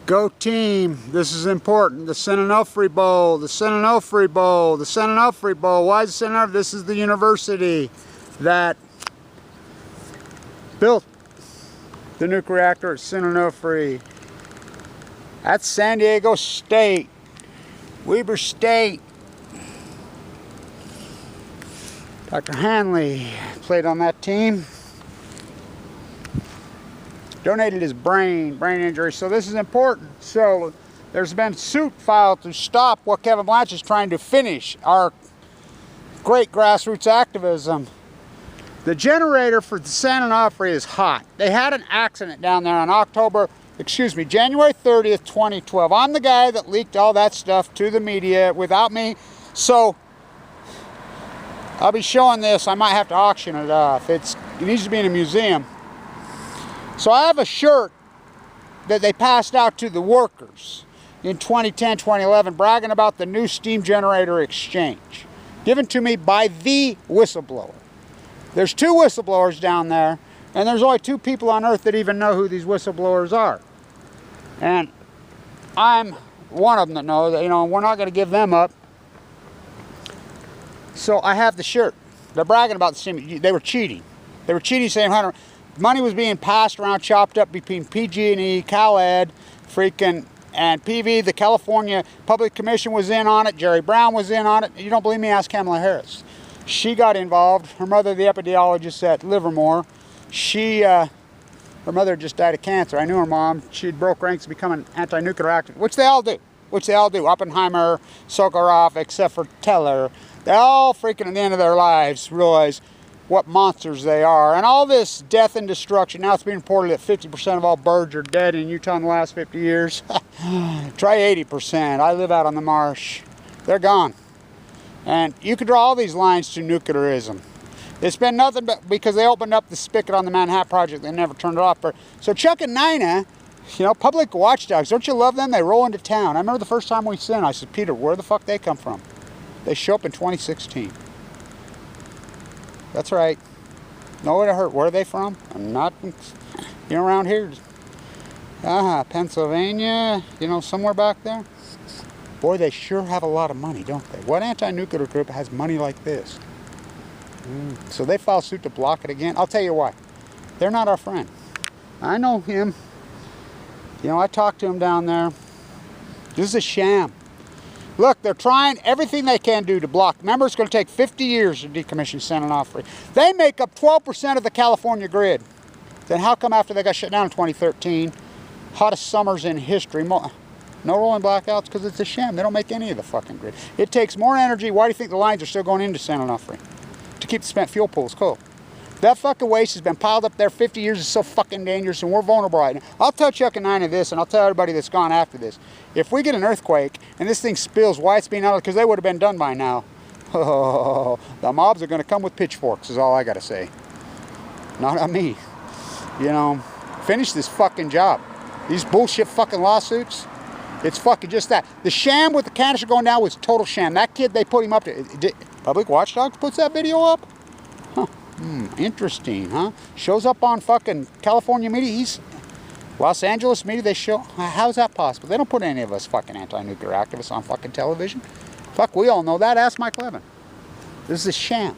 Go team, this is important. The Onofre Bowl, the Onofre Bowl, the Onofre Bowl. Why is the Onofre? This is the university that built the nuclear reactor at Onofre. That's San Diego State, Weber State. Dr. Hanley played on that team. Donated his brain injury, so this is important. So there's been suit filed to stop what Kevin Blanch is trying to finish, our great grassroots activism. The generator for the San Onofre is hot. They had an accident down there on January 30th, 2012. I'm the guy that leaked all that stuff to the media without me, so I'll be showing this. I might have to auction it off. It needs to be in a museum. So I have a shirt that they passed out to the workers in 2010, 2011, bragging about the new steam generator exchange, given to me by the whistleblower. There's 2 whistleblowers down there, and there's only 2 people on earth that even know who these whistleblowers are. And I'm one of them that know that, we're not going to give them up. So I have the shirt. They're bragging about the steam. They were cheating. They were cheating, saying money was being passed around, chopped up between PG&E, CalEd, and PV. The California Public Commission was in on it. Jerry Brown was in on it. You don't believe me? Ask Kamala Harris. She got involved. Her mother, the epidemiologist at Livermore, her mother just died of cancer. I knew her mom. She'd broke ranks to become an anti-nuclear activist, which they all do. Oppenheimer, Sokolov, except for Teller. They all freaking at the end of their lives realize what monsters they are. And all this death and destruction, now it's being reported that 50% of all birds are dead in Utah in the last 50 years. Try 80%. I live out on the marsh. They're gone. And you could draw all these lines to nuclearism. It's been nothing but because they opened up the spigot on the Manhattan Project. They never turned it off. So Chuck and Nina, public watchdogs, don't you love them? They roll into town. I remember the first time we seen, I said, Peter, where the fuck they come from? They show up in 2016. That's right. Nowhere to hurt. Where are they from? I'm not, around here. Pennsylvania, somewhere back there. Boy, they sure have a lot of money, don't they? What anti-nuclear group has money like this? So they file suit to block it again. I'll tell you why. They're not our friend. I know him. I talked to him down there. This is a sham. Look, they're trying everything they can do to block. Remember, it's going to take 50 years to decommission San Onofre. They make up 12% of the California grid. Then how come after they got shut down in 2013, hottest summers in history, no rolling blackouts? Because it's a sham. They don't make any of the fucking grid. It takes more energy. Why do you think the lines are still going into San Onofre? To keep the spent fuel pools cool. That fucking waste has been piled up there 50 years. It's so fucking dangerous, and we're vulnerable right now. I'll tell Chuck and Nina this, and I'll tell everybody that's gone after this. If we get an earthquake, and this thing spills, why it's being out, because they would have been done by now. Oh, the mobs are going to come with pitchforks, is all I got to say. Not on me. Finish this fucking job. These bullshit fucking lawsuits, it's fucking just that. The sham with the canister going down was total sham. That kid, they put him up to, Public Watchdog puts that video up? Huh. Interesting, huh? Shows up on fucking California media. Los Angeles media, they show. How's that possible? They don't put any of us fucking anti-nuclear activists on fucking television. Fuck, we all know that. Ask Mike Levin. This is a sham.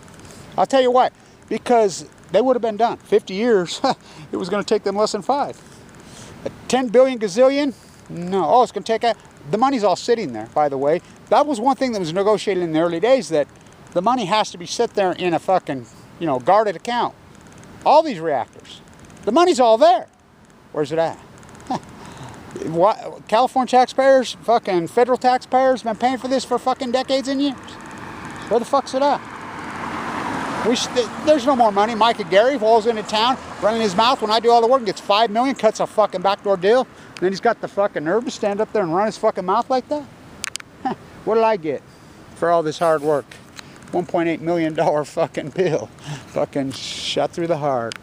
I'll tell you what. Because they would have been done. 50 years, it was going to take them less than 5. A 10 billion gazillion? No. Oh, it's going to take the money's all sitting there, by the way. That was one thing that was negotiated in the early days, that the money has to be set there in a fucking, guarded account. All these reactors. The money's all there. Where's it at? What, California taxpayers, fucking federal taxpayers, been paying for this for fucking decades and years. Where the fuck's it at? There's no more money. Micah Gary rolls into town, running his mouth when I do all the work, and gets $5 million, cuts a fucking backdoor deal. And then he's got the fucking nerve to stand up there and run his fucking mouth like that? What did I get for all this hard work? $1.8 million fucking bill. Fucking shot through the heart.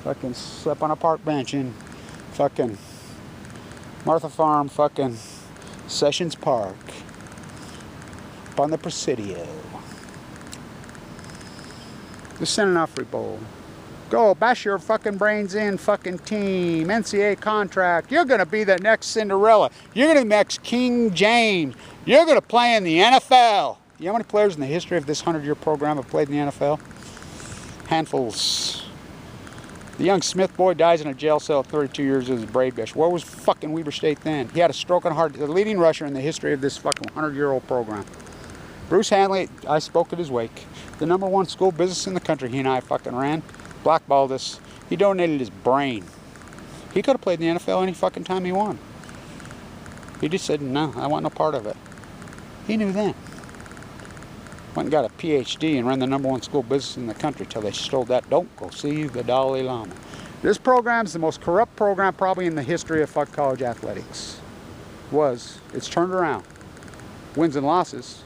Fucking slept on a park bench in fucking Martha Farm, fucking Sessions Park. Up on the Presidio. The San Onofre Bowl. Go, bash your fucking brains in, fucking team. NCAA contract. You're going to be the next Cinderella. You're going to be the next King James. You're going to play in the NFL. You know how many players in the history of this 100-year program have played in the NFL? Handfuls. The young Smith boy dies in a jail cell at 32 years as a braid bish. Where was fucking Weber State then? He had a stroke and a heart. The leading rusher in the history of this fucking 100-year-old program. Bruce Hanley, I spoke at his wake. The #1 school business in the country he and I fucking ran. Blackballed us. He donated his brain. He could have played in the NFL any fucking time he wanted. He just said, no, I want no part of it. He knew then. Went and got a PhD and ran the #1 school business in the country till they stole that. Don't go see the Dalai Lama. This program is the most corrupt program probably in the history of fuck college athletics. It's turned around. Wins and losses.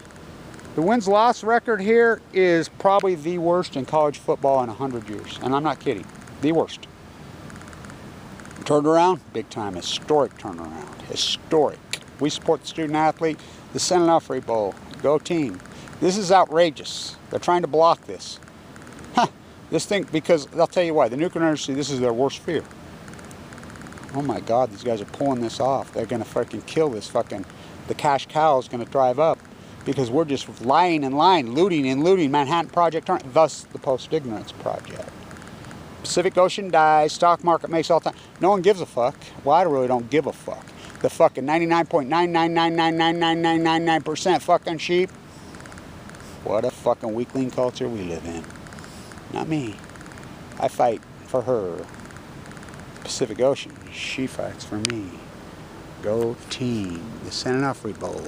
The wins-loss record here is probably the worst in college football in 100 years. And I'm not kidding. The worst. Turned around? Big time. Historic turnaround. Historic. We support the student athlete. The Onofre Bowl. Go team. This is outrageous. They're trying to block this. This thing, because I'll tell you why. The nuclear industry, this is their worst fear. Oh my God, these guys are pulling this off. They're going to fucking kill this fucking... The cash cow is going to drive up. Because we're just lying and lying, looting and looting. Manhattan Project, thus the Post-Ignorance Project. Pacific Ocean dies, stock market makes all the time. No one gives a fuck. Well, I really don't give a fuck. The fucking 99.999999999% fucking sheep. What a fucking weakling culture we live in. Not me. I fight for her. Pacific Ocean, she fights for me. Go team. The Onofre Bowl.